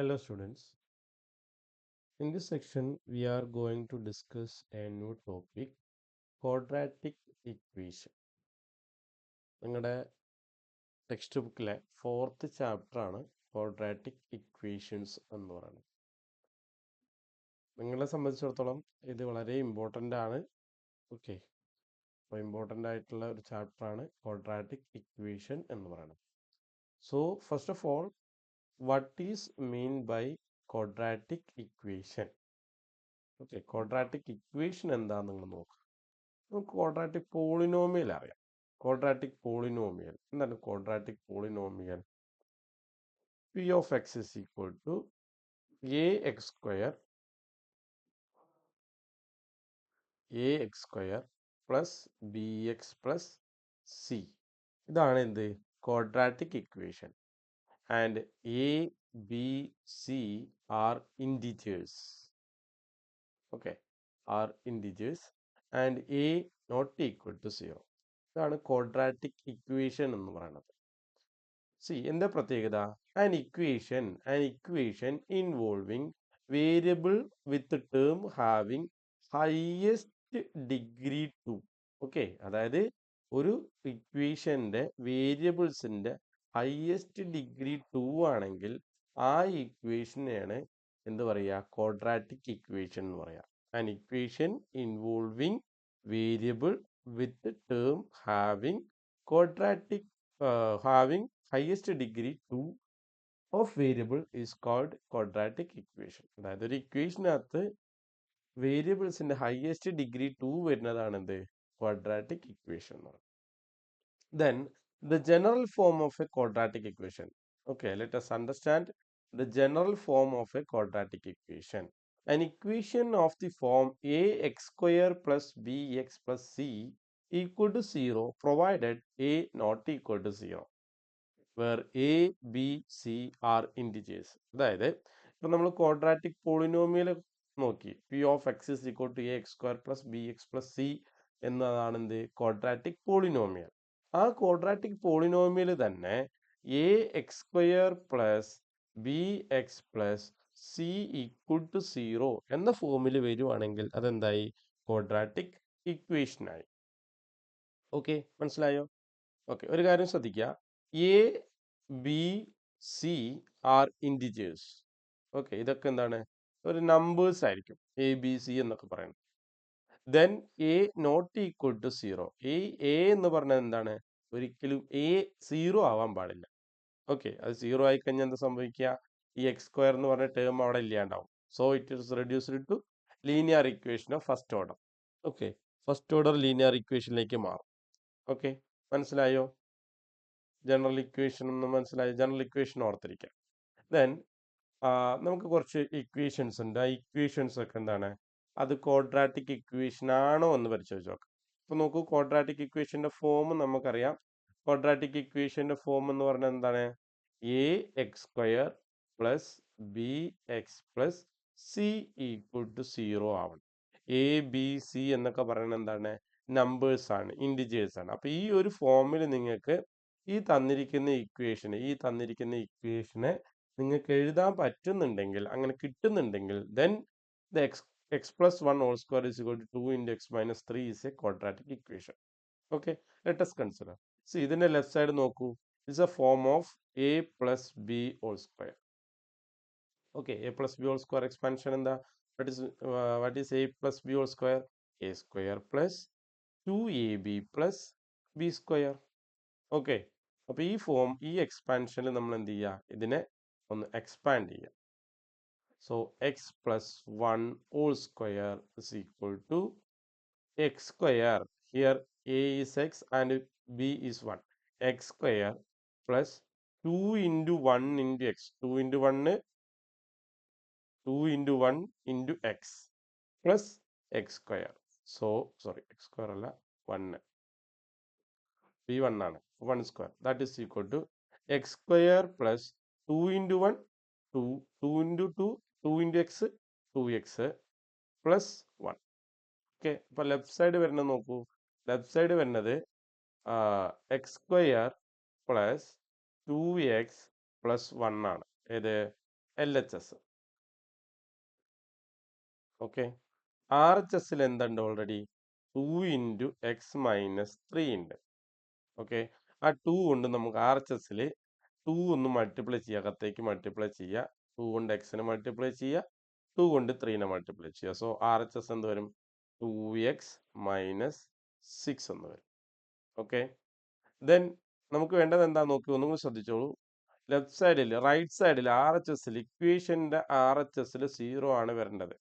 Hello students. In this section we are going to discuss a new topic quadratic equation. നിങ്ങളുടെ text ബുക്കിലെ 4th chapter ആണ് quadratic equations എന്ന് പറയുന്നത്. നിങ്ങളെ സംബന്ധിച്ചിടത്തോളം ഇത് വളരെ ഇമ്പോർട്ടൻ്റ് ആണ്. ഓക്കെ, അപ്പോൾ ഇമ്പോർട്ടൻ്റ് ആയിട്ടുള്ള ഒരു ചാപ്റ്റർ ആണ് ക്വാഡ്രാറ്റിക് ഇക്വേഷൻ എന്ന് പറയുന്നത്. So first of all, what is mean by quadratic equation? Okay, quadratic equation എന്താണെന്ന് നിങ്ങൾ നോക്കുക. നമുക്ക് ക്വാഡ്രാറ്റിക് പോളിനോമിയൽ അറിയാം. ക്വാഡ്രാറ്റിക് പോളിനോമിയൽ എന്താണ്? Quadratic polynomial P of X is equal to A X square plus B X plus C. ഇതാണ് എന്ത്? Quadratic equation. And A B C are integers. Okay, are integers and A not equal to 0. ഇതാണ് quadratic equation എന്ന് പറയുന്നത്. സി, എന്താ പ്രത്യേകത? An equation involving variable with term having highest degree 2. Okay, അതായത് ഒരു ഇക്വേഷന്റെ വേരിയബിൾസിന്റെ ഹയസ്റ്റ് ഡിഗ്രി 2 ആണെങ്കിൽ ആ ഇക്വേഷനെയാണ് എന്ത് പറയുക? ക്വാഡ്രാറ്റിക് ഇക്വേഷൻ എന്ന് പറയാം. An equation involving variable with term having quadratic having highest degree 2 of variable is called quadratic equation. അതായത് ഒരു ഇക്വേഷനകത്ത് വേരിയബിൾസിന്റെ ഹയസ്റ്റ് ഡിഗ്രി 2 വരുന്നതാണ് എന്ത്? ക്വാഡ്രാറ്റിക് ഇക്വേഷൻ എന്ന് പറയുന്നത്. Then the general form of a quadratic equation. Okay, let us understand the general form of a quadratic equation. An equation of the form ax square plus bx plus c equal to 0 provided a not equal to 0, where a b c are integers. അതായത് ഇപ്പം നമ്മൾ quadratic polynomial നോക്കി, P of X is equal to A X square plus B X plus C എന്നതാണ് എന്ത്? Quadratic polynomial. ആ quadratic polynomial തന്നെ A X square plus B X plus C equal to 0 എന്ന ഫോമിൽ വരുവാണെങ്കിൽ അതെന്തായി? ക്വാഡ്രാറ്റിക് ഇക്വേഷനായി. ഓക്കെ, മനസ്സിലായോ? ഓക്കെ, ഒരു കാര്യം ശ്രദ്ധിക്കുക. A B C are integers. Okay, ഇതൊക്കെ എന്താണ്? ഒരു നമ്പേഴ്സ് ആയിരിക്കും, എ ബി സി എന്നൊക്കെ പറയുന്നത്. Then A not equal to 0. ഈ എ എന്ന് പറഞ്ഞത് എന്താണ്? ഒരിക്കലും എ 0 ആവാൻ പാടില്ല. ഓക്കെ, അത് 0 ആയി കഴിഞ്ഞാൽ എന്താ സംഭവിക്കുക? ഈ എക്സ് സ്ക്വയർ എന്ന് പറഞ്ഞ ടേം അവിടെ ഇല്ലാണ്ടാവും. So it is reduced to linear equation of first order. Okay, first order linear ഇക്വേഷനിലേക്ക് മാറും. ഓക്കെ, മനസ്സിലായോ? ജനറൽ ഇക്വേഷൻ ഒന്ന് മനസ്സിലായി. General equation ഓർത്തിരിക്കാം. ദെൻ നമുക്ക് കുറച്ച് ഇക്വേഷൻസ് ഉണ്ട്. ആ ഇക്വേഷൻസ് ഒക്കെ എന്താണ്? അത് ക്വാഡ്രാറ്റിക് ഇക്വേഷൻ ആണോ എന്ന് പരിശോധിച്ച് നോക്കാം. ഇപ്പൊ നോക്കൂ, ക്വാഡ്രാറ്റിക് ഇക്വേഷന്റെ ഫോം നമുക്കറിയാം. ക്വാഡ്രാറ്റിക് ഇക്വേഷന്റെ ഫോം എന്ന് പറഞ്ഞാൽ എന്താണ്? A X square plus B X plus C equal to 0 ആവണം. എ ബി സി എന്നൊക്കെ പറയുന്നത് എന്താണ്? നമ്പേഴ്സ് ആണ്, ഇൻഡിജേഴ്സ് ആണ്. അപ്പൊ ഈ ഒരു ഫോമിൽ നിങ്ങൾക്ക് ഈ തന്നിരിക്കുന്ന ഇക്വേഷനെ നിങ്ങൾക്ക് എഴുതാൻ പറ്റുന്നുണ്ടെങ്കിൽ, അങ്ങനെ കിട്ടുന്നുണ്ടെങ്കിൽ, then the x plus 1 whole square is equal to 2 into x minus 3 is a quadratic equation. Okay, let us consider. See, ഇതിന്റെ ലെഫ്റ്റ് സൈഡ് നോക്കൂ. It's a form of a plus b whole square. Okay, a plus b whole square expansion എന്താ? What is a plus b whole square? a square plus 2ab plus b square. Okay, അപ്പോൾ ഈ form, ഈ എക്സ്പാൻഷനിൽ നമ്മൾ എന്ത് ചെയ്യുക? ഇതിനെ ഒന്ന് expand ചെയ്യുക. So X plus 1 whole square is equal to X square. Here A is X and B is 1. X square plus 2 into 1 into X. 2 into 1 into X plus X square. So sorry, X square അല്ല, 1. b1 ആണ്, 1 സ്ക്വയർ. That is equal to X square plus 2 into 1 2, 2 into 2 2 into X 2x plus 1. Okay, അപ്പോൾ left side വരുന്നത് നോക്കൂ. Left side വരുന്നത് X square plus 2x plus 1 ആണ്. ഏത്? LHS. Okay, RHSൽ എന്തുണ്ട് ഓൾറെഡി 2 ഇൻറ്റു എക്സ് മൈനസ് 3 ഉണ്ട്. ഓക്കെ, ആ 2 കൊണ്ട് നമുക്ക് RHSൽ 2 ഒന്ന് മൾട്ടിപ്ലൈ ചെയ്യുക, അകത്തേക്ക് മൾട്ടിപ്ലൈ ചെയ്യുക, 2 കൊണ്ട് എക്സിനെ മൾട്ടിപ്ലൈ ചെയ്യുക, 2 കൊണ്ട് 3നെ മൾട്ടിപ്ലൈ ചെയ്യുക. സോ RHS എന്ത് വരും 2x മൈനസ് 6 എന്ന് വരും. ഓക്കെ, ദെൻ നമുക്ക് വേണ്ടത് എന്താ നോക്കി ഒന്നും കൂടി ശ്രദ്ധിച്ചോളൂ. ലെഫ്റ്റ് സൈഡിൽ റൈറ്റ് സൈഡിൽ RHSൽ ഇക്വേഷന്റെ RHSൽ 0 ആണ് വരേണ്ടത്.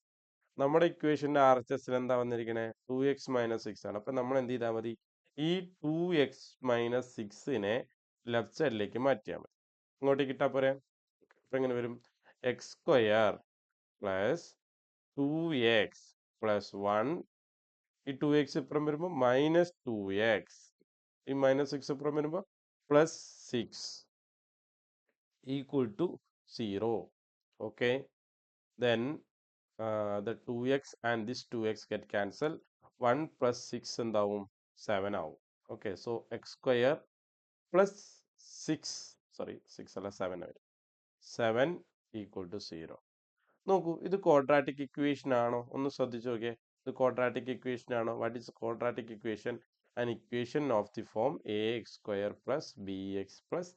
നമ്മുടെ ഇക്വേഷന്റെ RHSൽ എന്താ വന്നിരിക്കണേ 2x മൈനസ് 6 ആണ്. അപ്പൊ നമ്മൾ എന്ത് ചെയ്താൽ മതി, ഈ 2x മൈനസ് 6നെ ലെഫ്റ്റ് സൈഡിലേക്ക് മാറ്റിയാൽ മതി. ഇങ്ങോട്ടേക്ക് ഇട്ടാ പോരെ. അപ്പൊ എങ്ങനെ വരും X square plus 2x plus 1. ഈ 2x ഇപ്പുറം വരുമ്പോൾ മൈനസ് 2x, ഈ മൈനസ് 6 ഇപ്പുറം വരുമ്പോൾ plus 6 equal to 0. Okay, then the 2x and this 2x get cancel. 1 plus 6 എന്താവും 7 ആവും. Okay, so x square plus 6, sorry 6 അല്ല 7 വരും, 7 ഈക്വൽ ടു 0. നോക്കൂ, ഇത് ക്വാഡ്രാറ്റിക് ഇക്വേഷൻ ആണോ? ഒന്ന് ശ്രദ്ധിച്ചു നോക്കിയേ. ഇത് ക്വാഡ്രാറ്റിക് ഇക്വേഷൻ ആണോ? What is quadratic equation? an equation of the form ax square plus bx plus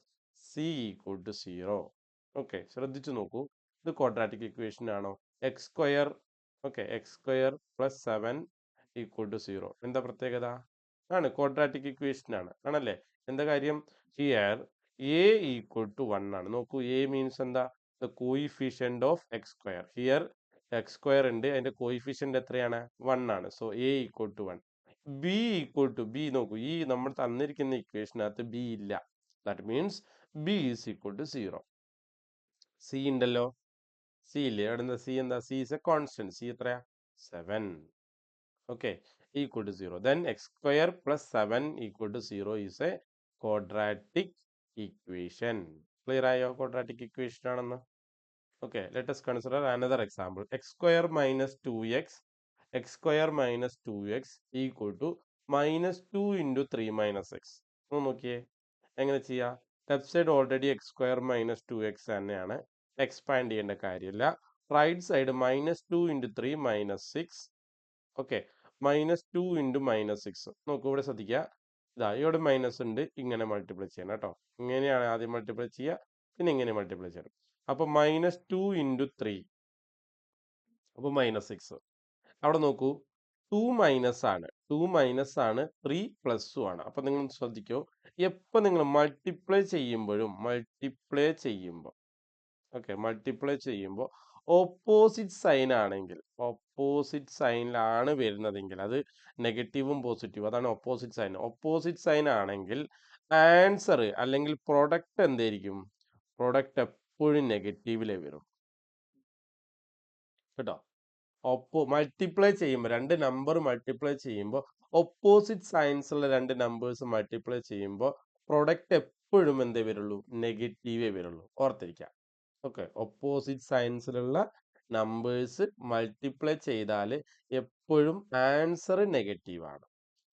c equal to 0. Okay, ശ്രദ്ധിച്ചു നോക്കൂ, ഇത് ക്വാഡ്രാറ്റിക് ഇക്വേഷൻ ആണോ? X square, okay, X square plus 7 equal to 0. എന്താ പ്രത്യേകത? ആണ്, ക്വാഡ്രാറ്റിക് ഇക്വേഷൻ ആണ്, ആണല്ലേ? എന്താ കാര്യം? ഹിയർ a ഈക്വൽ ടു 1 ആണ്. നോക്കൂ, a മീൻസ് എന്താ? the coefficient of x square. Here x square ഉണ്ട്, അതിന്റെ കോയിഫിഷ്യന്റ് എത്രയാണ് 1 ആണ്. So a equal to 1. b equal to b, നോക്കൂ, ഈ നമ്മൾ തന്നിരിക്കുന്ന ഇക്വേഷനകത്ത് b ഇല്ല. That means b is equal to 0. c ഉണ്ടല്ലോ, c ഇല്ലേ? അവിടെ എന്താ c? എന്താ? c is a constant. c എത്രയാ 7. Okay, equal to 0. then x square plus 7 equal to 0 is a quadratic equation. Clear ആയോ ക്വാഡ്രാറ്റിക് ഇക്വേഷൻ ആണെന്ന്? Okay, let us consider another example. x square minus 2x, x square minus 2x equal to minus 2 into 3 minus x. നോക്കിയേ എങ്ങനെ ചെയ്യാം. Left side already x square minus 2x തന്നെയാണ്, expand ചെയ്യേണ്ട കാര്യമില്ല. Right side minus 2 into 3 minus 6. Okay, minus 2 into minus 6. നോക്കൂ, ഇവിടെ ശ്രദ്ധിക്കുക, ഇതാ ഇവിടെ മൈനസ് ഉണ്ട്, ഇങ്ങനെ മൾട്ടിപ്ലൈ ചെയ്യണം കേട്ടോ. ഇങ്ങനെയാണ് ആദ്യം മൾട്ടിപ്ലൈ ചെയ്യുക, പിന്നെ ഇങ്ങനെ മൾട്ടിപ്ലൈ ചെയ്യണം. അപ്പൊ മൈനസ് 2 ഇൻറ്റു 3, അപ്പൊ മൈനസ് 6. അവിടെ നോക്കൂ, 2 മൈനസ് ആണ്, 2 മൈനസ് ആണ്, 3 പ്ലസും ആണ്. അപ്പൊ നിങ്ങൾ ശ്രദ്ധിക്കൂ, എപ്പോൾ നിങ്ങൾ മൾട്ടിപ്ലൈ ചെയ്യുമ്പോഴും മൾട്ടിപ്ലൈ ചെയ്യുമ്പോൾ ഓപ്പോസിറ്റ് സൈൻ ആണെങ്കിൽ, ഓപ്പോസിറ്റ് സൈനിലാണ് വരുന്നതെങ്കിൽ, അത് നെഗറ്റീവും പോസിറ്റീവും, അതാണ് ഓപ്പോസിറ്റ് സൈൻ. ഓപ്പോസിറ്റ് സൈൻ ആണെങ്കിൽ ആൻസർ അല്ലെങ്കിൽ പ്രൊഡക്റ്റ് എന്തായിരിക്കും? പ്രൊഡക്റ്റ് എപ്പോഴും നെഗറ്റീവിലേ വരും കേട്ടോ. മൾട്ടിപ്ലൈ ചെയ്യുമ്പോൾ, രണ്ട് നമ്പർ മൾട്ടിപ്ലൈ ചെയ്യുമ്പോൾ ഓപ്പോസിറ്റ് സൈൻസുള്ള രണ്ട് നമ്പേഴ്സ് മൾട്ടിപ്ലൈ ചെയ്യുമ്പോൾ പ്രൊഡക്റ്റ് എപ്പോഴും എന്തേ വരുള്ളൂ? നെഗറ്റീവേ വരുള്ളൂ. ഓർത്തിരിക്കാം. ഓക്കെ, ഓപ്പോസിറ്റ് സൈൻസിലുള്ള നമ്പേഴ്സ് മൾട്ടിപ്ലൈ ചെയ്താൽ എപ്പോഴും ആൻസർ നെഗറ്റീവ് ആണ്.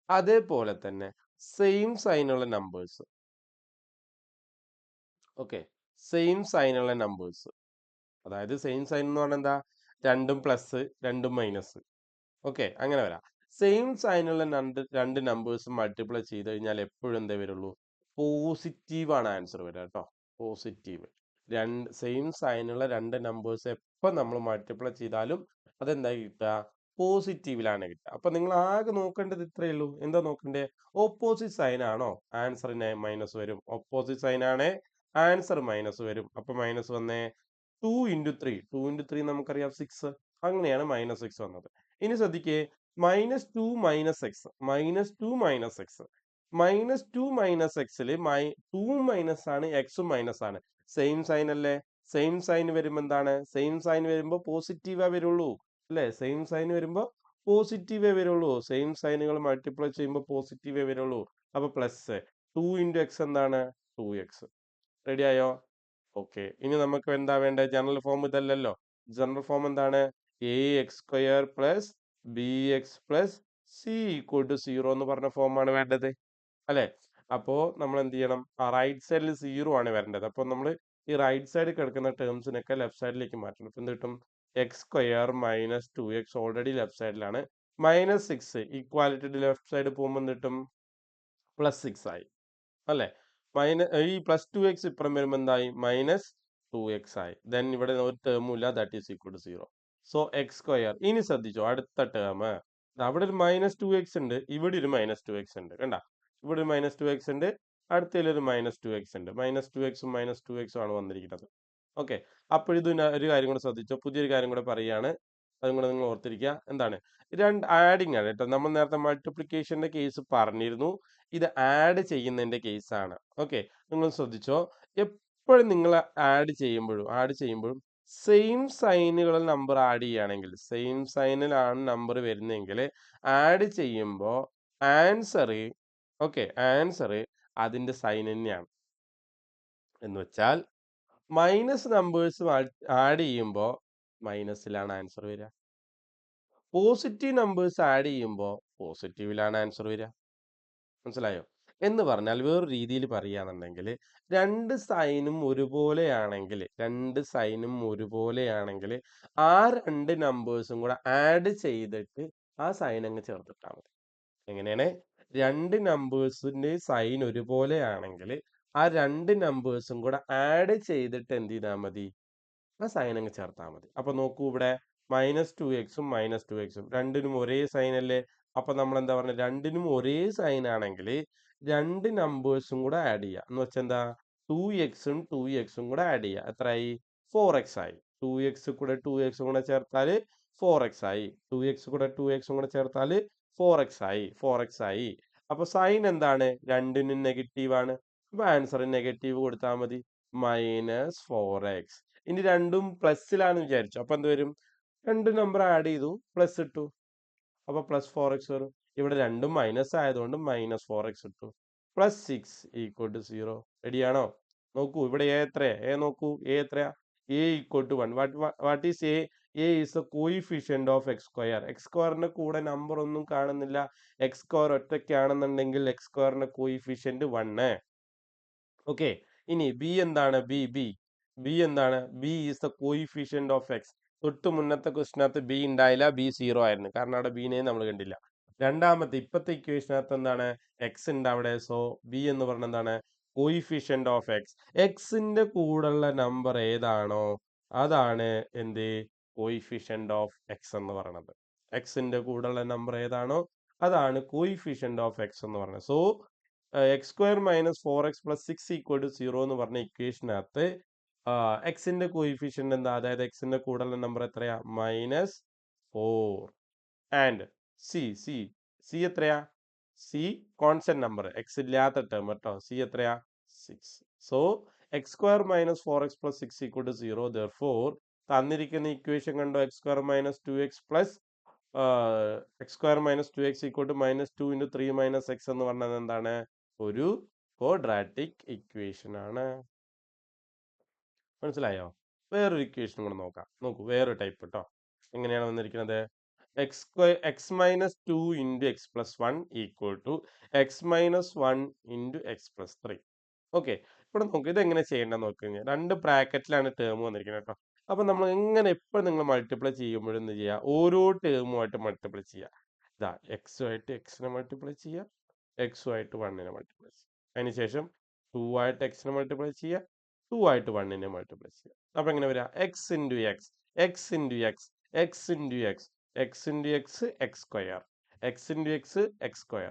അതേപോലെ തന്നെ സെയിം സൈനുള്ള നമ്പേഴ്സ്, ഓക്കെ, സെയിം സൈനുള്ള നമ്പേഴ്സ്, അതായത് സെയിം സൈൻ എന്ന് പറഞ്ഞാൽ എന്താ? രണ്ടും പ്ലസ് രണ്ടും മൈനസ്. ഓക്കെ, അങ്ങനെ വരാം. സെയിം സൈനുള്ള രണ്ട് നമ്പേഴ്സ് മൾട്ടിപ്ലൈ ചെയ്ത് കഴിഞ്ഞാൽ എപ്പോഴും എന്തേ വരുള്ളൂ? പോസിറ്റീവ് ആണ് ആൻസർ വരിക കേട്ടോ. പോസിറ്റീവ്. സെയിം സൈനുള്ള രണ്ട് നമ്പേഴ്സ് എപ്പോൾ നമ്മൾ മൾട്ടിപ്ലൈ ചെയ്താലും അതെന്തായി കിട്ടുക? പോസിറ്റീവിലാണ് കിട്ടുക. അപ്പൊ നിങ്ങൾ ആകെ നോക്കേണ്ടത് ഇത്രയേ ഉള്ളൂ. എന്താ നോക്കണ്ടേ? ഓപ്പോസിറ്റ് സൈൻ ആണോ ആൻസറിന് മൈനസ് വരും. ഓപ്പോസിറ്റ് സൈൻ ആണേ ആൻസർ മൈനസ് വരും. അപ്പൊ മൈനസ് വന്നേ 2 ഇൻറ്റു 3. 2 ഇൻറ്റു 3 നമുക്കറിയാം 6. അങ്ങനെയാണ് മൈനസ് 6 വന്നത്. ഇനി ശ്രദ്ധിക്കേ, minus 2 minus x, minus 2 minus x, minus 2 minus എക്സിൽ 2 മൈനസ് ആണ്, എക്സും മൈനസ് ആണ്. സെയിം സൈൻ അല്ലേ? സെയിം സൈൻ വരുമ്പോൾ എന്താണ്? സെയിം സൈൻ വരുമ്പോൾ പോസിറ്റീവേ വരുള്ളൂ അല്ലേ? സെയിം സൈൻ വരുമ്പോൾ പോസിറ്റീവേ വരുള്ളൂ. സെയിം സൈനുകൾ മൾട്ടിപ്ലൈ ചെയ്യുമ്പോൾ പോസിറ്റീവേ വരുള്ളൂ. അപ്പൊ പ്ലസ് 2 ഇൻറ്റു എക്സ് എന്താണ്? 2x. റെഡി ആയോ? ഓക്കെ, ഇനി നമുക്ക് എന്താ വേണ്ടത്? ജനറൽ ഫോം ഇതല്ലല്ലോ. ജനറൽ ഫോം എന്താണ്? A X square plus B X plus C equal to 0 എന്ന് പറഞ്ഞ ഫോമാണ് വേണ്ടത് അല്ലെ? അപ്പോ നമ്മൾ എന്ത് ചെയ്യണം? റൈറ്റ് സൈഡിൽ 0 ആണ് വരേണ്ടത്. അപ്പൊ നമ്മൾ ഈ റൈറ്റ് സൈഡിൽ കിടക്കുന്ന ടേംസിനൊക്കെ ലെഫ്റ്റ് സൈഡിലേക്ക് മാറ്റണം. ഇപ്പം എന്ത് കിട്ടും? X square minus 2x already left സൈഡിലാണ്. -6 ഈക്വാലിറ്റിയുടെ ലെഫ്റ്റ് സൈഡ് പോകുമ്പോൾ എന്ത് കിട്ടും? +6 ആയി അല്ലേ? ഈ +2x ഇപ്പുറം വരുമ്പോൾ എന്തായി? -2x ആയി. ദെൻ ഇവിടെ ഒരു ടേമും ഇല്ല, that is equal to 0. So x square. ഇനി ശ്രദ്ധിച്ചോ അടുത്ത ടേം. അവിടെ ഒരു -2x ഉണ്ട്, ഇവിടെ ഒരു -2x ഉണ്ട്. കണ്ട, ഇവിടെ ഒരു -2x ഉണ്ട്, അടുത്തതിൽ ഒരു -2x ഉണ്ട്. -2xും -2xും ആണ് വന്നിരിക്കുന്നത്. ഓക്കെ, അപ്പോൾ ഇത് ഒരു കാര്യം കൂടെ ശ്രദ്ധിച്ചോ. പുതിയൊരു കാര്യം കൂടെ പറയുകയാണ്, അതും കൂടെ നിങ്ങൾ ഓർത്തിരിക്കുക. എന്താണ്? രണ്ട് ആഡിങ് ആണ് കേട്ടോ. നമ്മൾ നേരത്തെ മൾട്ടിപ്ലിക്കേഷന്റെ കേസ് പറഞ്ഞിരുന്നു, ഇത് ആഡ് ചെയ്യുന്നതിന്റെ കേസാണ്. ഓക്കെ, നിങ്ങൾ ശ്രദ്ധിച്ചോ. എപ്പോഴും നിങ്ങൾ ആഡ് ചെയ്യുമ്പോഴും സെയിം സൈനുകൾ നമ്പർ ആഡ് ചെയ്യുകയാണെങ്കിൽ, സെയിം സൈനിലാണ് നമ്പർ വരുന്നതെങ്കിൽ ആഡ് ചെയ്യുമ്പോൾ ആൻസർ, ഓക്കെ, ആൻസർ അതിന്റെ സൈൻ തന്നെയാണ്. എന്ന് വെച്ചാൽ മൈനസ് നമ്പേഴ്സ് ആഡ് ചെയ്യുമ്പോൾ മൈനസിലാണ് ആൻസർ വരിക. പോസിറ്റീവ് നമ്പേഴ്സ് ആഡ് ചെയ്യുമ്പോൾ പോസിറ്റീവിലാണ് ആൻസർ വരിക. മനസ്സിലായോ? എന്ന് പറഞ്ഞാൽ വേറൊരു രീതിയിൽ പറയുകയാണെന്നുണ്ടെങ്കിൽ, രണ്ട് സൈനും ഒരുപോലെയാണെങ്കിൽ ആ രണ്ട് നമ്പേഴ്സും കൂടെ ആഡ് ചെയ്തിട്ട് ആ സൈൻ അങ്ങ് ചേർത്തിട്ടാൽ മതി. എങ്ങനെയാണ്? രണ്ട് നമ്പേഴ്സിന്റെ സൈൻ ഒരുപോലെയാണെങ്കിൽ ആ രണ്ട് നമ്പേഴ്സും കൂടെ ആഡ് ചെയ്തിട്ട് എന്ത് ചെയ്താൽ മതി? ആ സൈൻ അങ്ങ് ചേർത്താൽ മതി. അപ്പൊ നോക്കൂ, ഇവിടെ -2xും -2xും രണ്ടിനും ഒരേ സൈൻ അല്ലേ? അപ്പൊ നമ്മൾ എന്താ പറഞ്ഞത്? രണ്ടിനും ഒരേ സൈൻ ആണെങ്കിൽ രണ്ട് നമ്പേഴ്സും കൂടെ ആഡ് ചെയ്യുക. എന്ന് വെച്ചാൽ എന്താ? 2xും 2xും കൂടെ ആഡ് ചെയ്യുക. എത്രയായി? 4x ആയി. 2x കൂടെ 2x കൂടെ ചേർത്താൽ 4x ആയി. 2x കൂടെ 2x കൂടെ ചേർത്താൽ 4x ആയി. 4x ആയി. അപ്പൊ സൈൻ എന്താണ്? രണ്ടിനും നെഗറ്റീവ് ആണ്. അപ്പൊ ആൻസർ നെഗറ്റീവ് കൊടുത്താൽ മതി. -4x. ഇനി രണ്ടും പ്ലസിലാണെന്ന് വിചാരിച്ചു. അപ്പൊ എന്ത് വരും? രണ്ട് നമ്പർ ആഡ് ചെയ്തു, പ്ലസ് ഇട്ടു, അപ്പൊ +4x വരും. ഇവിടെ രണ്ടും മൈനസ് ആയതുകൊണ്ട് -4x ഇട്ടു. +6 = 0. റെഡിയാണോ? നോക്കൂ, ഇവിടെ എ എത്രയാ? നോക്കൂ, എ എത്രയാ? a = 1. What is A? A is the coefficient of X square. X സ്ക്വയറിന്റെ കൂടെ നമ്പർ ഒന്നും കാണുന്നില്ല. എക്സ് സ്ക്വയർ ഒറ്റയ്ക്കാണെന്നുണ്ടെങ്കിൽ എക്സ് സ്ക്വയറിന്റെ കോയിഫിഷ്യന്റ് 1. ഓക്കെ, ഇനി ബി എന്താണ്? ബി എന്താണ്? B is the coefficient of X. തൊട്ട് മുന്നത്തെ ക്വസ്റ്റിനകത്ത് ബി ഉണ്ടായില്ല, ബി 0 ആയിരുന്നു, കാരണം അവിടെ ബീനെ നമ്മൾ കണ്ടില്ല. രണ്ടാമത്തെ ഇപ്പത്തെ ഇക്വേഷനകത്ത് എന്താണ്? എക്സ് ഉണ്ട് അവിടെ. സോ ബി എന്ന് പറഞ്ഞ എന്താണ്? Coefficient of X. എക്സിന്റെ കൂടെയുള്ള നമ്പർ ഏതാണോ അതാണ് എന്ത്? കോയിഫിഷ്യന്റ് ഓഫ് എക്സ് എന്ന് പറയുന്നത്. എക്സിന്റെ കൂടെയുള്ള നമ്പർ ഏതാണോ അതാണ് കോയിഫിഷ്യന്റ് ഓഫ് എക്സ് എന്ന് പറയുന്നത്. സോ x² - 4x + 6 = 0 എന്ന് പറഞ്ഞ ഇക്വേഷനകത്ത് എക്സിന്റെ കോയിഫിഷ്യന്റ് എന്താ? അതായത് എക്സിന്റെ കൂടെയുള്ള നമ്പർ എത്രയാ? -4. ആൻഡ് സി എത്രയാ? സി കോൺസ്റ്റന്റ് നമ്പർ, എക്സ് ഇല്ലാത്ത ടേം കേട്ടോ. സി എത്രയാ? 6. So x² - 4x + 6 = 0. Therefore തന്നിരിക്കുന്ന ഇക്വേഷൻ കണ്ടോ? x² - 2x x² - 2x = -2 × 3 - x എന്ന് പറഞ്ഞത് എന്താണ്? ഒരു ക്വാഡ്രാറ്റിക് ഇക്വേഷൻ ആണ്. മനസ്സിലായോ? വേറൊരു ഇക്വേഷൻ കൂടെ നോക്കാം. നോക്കൂ, വേറൊരു ടൈപ്പ് കേട്ടോ. എങ്ങനെയാണ് വന്നിരിക്കുന്നത്? x - 2 × x + 1 = x - 1 × x + 3. Okay, ഇവിടെ നോക്ക്, ഇതെങ്ങനെ ചെയ്യേണ്ടത് നോക്ക്. രണ്ട് ബ്രാക്കറ്റിലാണ് ടേം വന്നിരിക്കുന്നത് കേട്ടോ. അപ്പൊ നമ്മൾ എങ്ങനെ എപ്പോഴും നിങ്ങൾ മൾട്ടിപ്ലൈ ചെയ്യുമ്പോഴും എന്ത് ചെയ്യുക? ഓരോ ടേമുമായിട്ട് മൾട്ടിപ്ലൈ ചെയ്യുക. ഇതാ എക്സുമായിട്ട് എക്സിനെ മൾട്ടിപ്ലൈ ചെയ്യുക, എക്സുമായിട്ട് 1നെ മൾട്ടിപ്ലൈ ചെയ്യുക. അതിനുശേഷം 2 ആയിട്ട് എക്സിനെ മൾട്ടിപ്ലൈ ചെയ്യുക, 2 ആയിട്ട് 1നെ മൾട്ടിപ്ലൈ ചെയ്യുക. അപ്പൊ എങ്ങനെ വരിക? x × x, x × x, x × x, x × x, x², x × x, x²,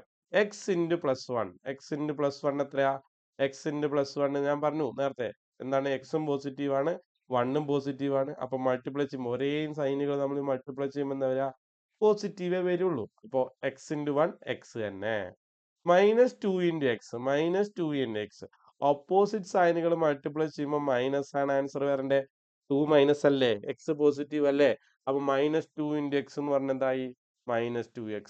x × +1, x × +1 എത്രയാ? x × +1 ഞാൻ പറഞ്ഞു നേരത്തെ, എന്താണ്? എക്സും പോസിറ്റീവ് ആണ്, 1ഉം പോസിറ്റീവ് ആണ്. അപ്പൊ മൾട്ടിപ്ലൈ ചെയ്യുമ്പോൾ ഒരേ സൈനുകൾ നമ്മൾ മൾട്ടിപ്ലൈ ചെയ്യുമ്പോൾ എന്താ വരിക? പോസിറ്റീവേ വരുള്ളൂ. അപ്പോ x × 1 x തന്നെ. -2 × x, -2 × x. ഓപ്പോസിറ്റ് സൈനുകൾ മൾട്ടിപ്ലൈ ചെയ്യുമ്പോൾ മൈനസ് ആണ് ആൻസർ വരണ്ടേ? 2 മൈനസ് അല്ലേ? x പോസിറ്റീവ് അല്ലേ? അപ്പൊ -2 × x എന്ന് പറഞ്ഞ എന്തായി? -2x.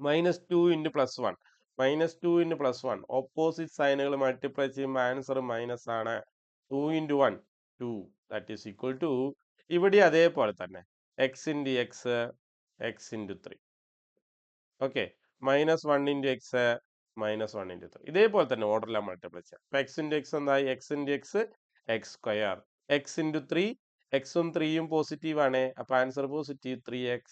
-2 × +1, -2 × +1. ഓപ്പോസിറ്റ് സൈനുകൾ മൾട്ടിപ്ലൈ ചെയ്യുമ്പോൾ ആൻസർ മൈനസ് ആണ്. 2 × 1 2, ദാറ്റ് ഈസ് ഈക്വൽ ടു, ഇവിടെ അതേപോലെ തന്നെ x × x, x × 3. Okay, -1 × x, minus 1 into 3 ഇതേപോലെ തന്നെ ഓർഡറിലാണ് മൾട്ടിപ്ലൈ ചെയ്യാം. അപ്പൊ എക്സ് ഇൻറ്റു എക്സ് എന്തായി? X into x x square. X into 3 എക്സും 3യും പോസിറ്റീവ് ആണ്. അപ്പൊ answer positive 3x.